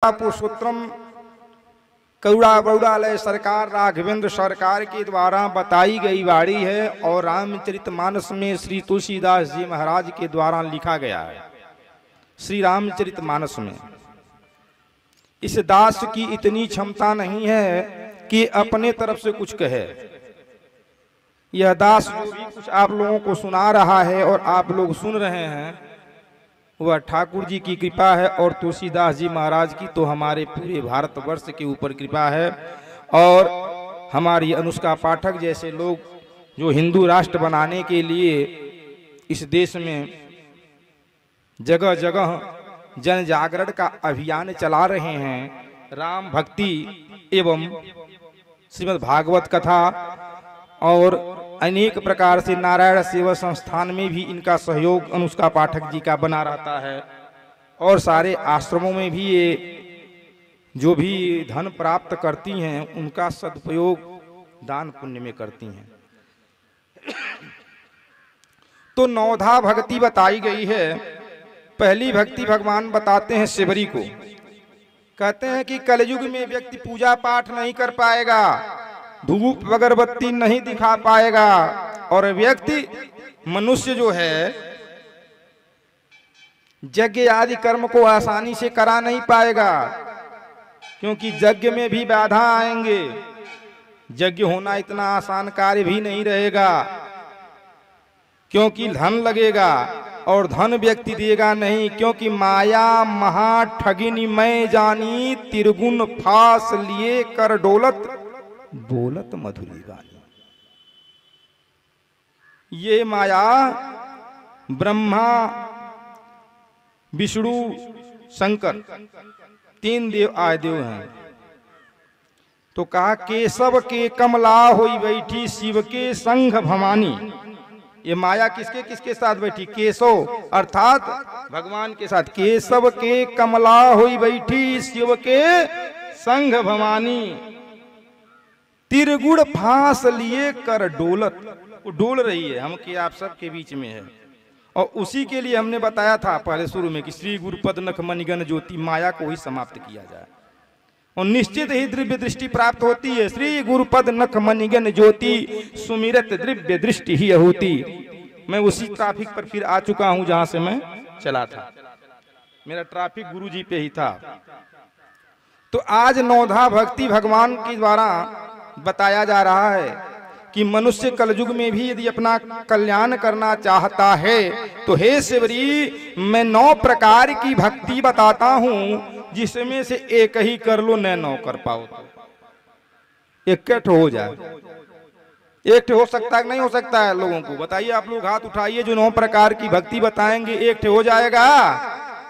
पुरुषोत्तम करुणा बरुड़ालय सरकार राघवेंद्र सरकार के द्वारा बताई गई वाणी है और रामचरितमानस में श्री तुलसीदास जी महाराज के द्वारा लिखा गया है। श्री रामचरितमानस में इस दास की इतनी क्षमता नहीं है कि अपने तरफ से कुछ कहे। यह दास जो भी कुछ आप लोगों को सुना रहा है और आप लोग सुन रहे हैं, वह ठाकुर जी की कृपा है और तुलसीदास जी महाराज की तो हमारे पूरे भारतवर्ष के ऊपर कृपा है। और हमारी अनुष्का पाठक जैसे लोग जो हिंदू राष्ट्र बनाने के लिए इस देश में जगह जगह जन जागरण का अभियान चला रहे हैं, राम भक्ति एवं श्रीमद् भागवत कथा और अनेक प्रकार से नारायण सेवा संस्थान में भी इनका सहयोग अनुष्का पाठक जी का बना रहता है। और सारे आश्रमों में भी ये जो भी धन प्राप्त करती हैं उनका सदुपयोग दान पुण्य में करती हैं। तो नौधा भक्ति बताई गई है। पहली भक्ति भगवान बताते हैं शिवरी को। कहते हैं कि कलयुग में व्यक्ति पूजा पाठ नहीं कर पाएगा, धूप अगरबत्ती नहीं दिखा पाएगा और व्यक्ति मनुष्य जो है यज्ञ आदि कर्म को आसानी से करा नहीं पाएगा, क्योंकि यज्ञ में भी बाधा आएंगे। यज्ञ होना इतना आसान कार्य भी नहीं रहेगा, क्योंकि धन लगेगा और धन व्यक्ति देगा नहीं, क्योंकि माया महा ठगिनी मैं जानी, तिरगुन फास लिए कर डोलत बोलत मधुरी गानी। ये माया ब्रह्मा विष्णु शंकर तीन देव आदिदेव हैं। तो कहा केशव के कमला होई बैठी शिव के संग भवानी। ये माया किसके किसके साथ बैठी? केशव अर्थात भगवान के साथ। केशव के कमला होई बैठी शिव के संग भवानी, तिरगुण फांस लिए कर डोलत। वो डोल रही है हम के आप सब के बीच में है। और उसी के लिए हमने बताया था पहले शुरू में कि श्री गुरुपद नख मणिगण ज्योति, माया को ही समाप्त किया जाए और निश्चित ही दिव्य दृष्टि प्राप्त होती है। श्री गुरुपद नख मणिगण ज्योति सुमिरत दिव्य दृष्टि ही होती। मैं उसी ट्रैफिक पर फिर आ चुका हूं जहां से मैं चला था। मेरा ट्रैफिक गुरु जी पे ही था। तो आज नौधा भक्ति भगवान के द्वारा बताया जा रहा है कि मनुष्य कलयुग में भी यदि अपना कल्याण करना चाहता है तो हे शिवरी, मैं 9 प्रकार की भक्ति बताता हूं, जिसमें से एक ही कर लो, न 9 कर पाओ तो एक हो जाए। एक हो सकता है नहीं हो सकता है? लोगों को बताइए, आप लोग हाथ उठाइए। जो 9 प्रकार की भक्ति बताएंगे एक हो जाएगा?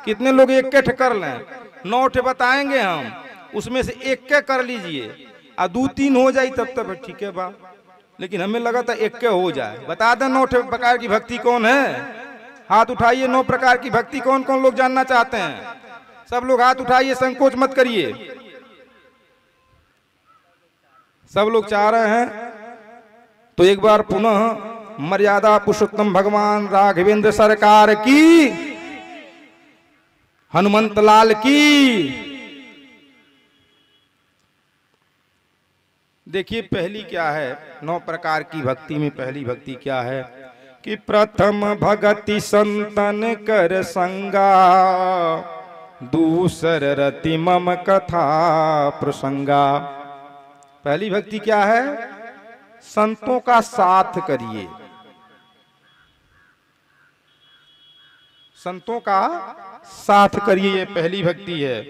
कितने लोग एक कर लें? 9 बताएंगे हम, उसमें से एक कर लीजिए। 2-3 हो जाए तब तक ठीक है बा, लेकिन हमें लगा था एक हो जाए। बता दें 9 प्रकार की भक्ति कौन है? हाथ उठाइए। 9 प्रकार की भक्ति कौन कौन लोग जानना चाहते हैं? सब लोग हाथ उठाइए, संकोच मत करिए। सब लोग चाह रहे हैं तो एक बार पुनः मर्यादा पुरुषोत्तम भगवान राघवेंद्र सरकार की, हनुमंत लाल की। देखिए पहली क्या है 9 प्रकार की भक्ति में? पहली भक्ति क्या है कि प्रथम भगति संतन कर संगा, दूसर रति मम कथा प्रसंगा। पहली भक्ति क्या है? संतों का साथ करिए, संतों का साथ करिए, ये पहली भक्ति है।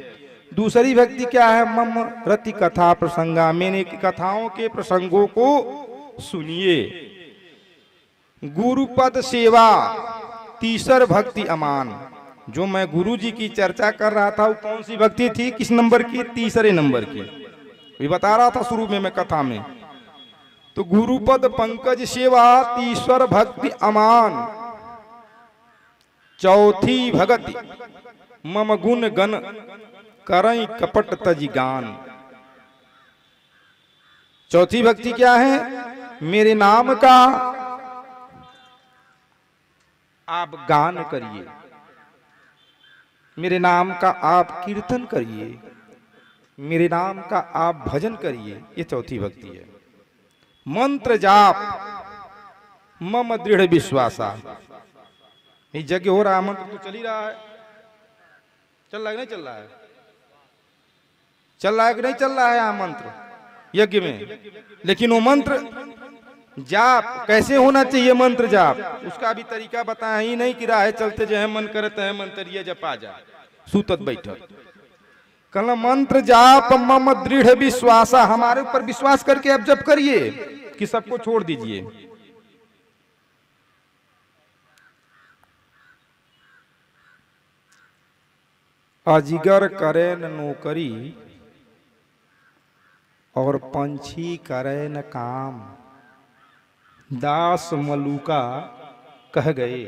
दूसरी भक्ति क्या है? मम रति कथा प्रसंगा, मैंने कथाओं के प्रसंगों को सुनिए। गुरुपद सेवा, तीसर भक्ति अमान। जो मैं गुरु जी की चर्चा कर रहा था वो कौन सी भक्ति थी? किस नंबर की? तीसरे नंबर की। ये बता रहा था शुरू में मैं कथा में। तो गुरुपद पंकज सेवा, तीसर भक्ति अमान। चौथी भक्ति मम गुण गण करई कपट तज गान। चौथी भक्ति क्या है? मेरे नाम का आप गान करिए, मेरे नाम का आप कीर्तन करिए। मेरे नाम का आप भजन करिए, ये चौथी भक्ति है। मंत्र जाप मम दृढ़ विश्वासा, ये यज्ञ हो रहा है, मंत्र तो चल ही रहा है, चल रहा है कि नहीं चल रहा है, चल रहा है कि नहीं चल रहा है यहाँ मंत्र यज्ञ में। लेकिन वो मंत्र जाप कैसे होना चाहिए, मंत्र जाप उसका भी तरीका बताया ही नहीं कि राह चलते जो है मन करते हैं मंत्रिय जपा जा सूतत बैठक। कहना मंत्र जाप मम दृढ़ विश्वासा, हमारे ऊपर विश्वास करके अब जप करिए कि सबको छोड़ दीजिए। अजिगर करे न नौकरी और पंछी करे न काम, दास मलूका कह गए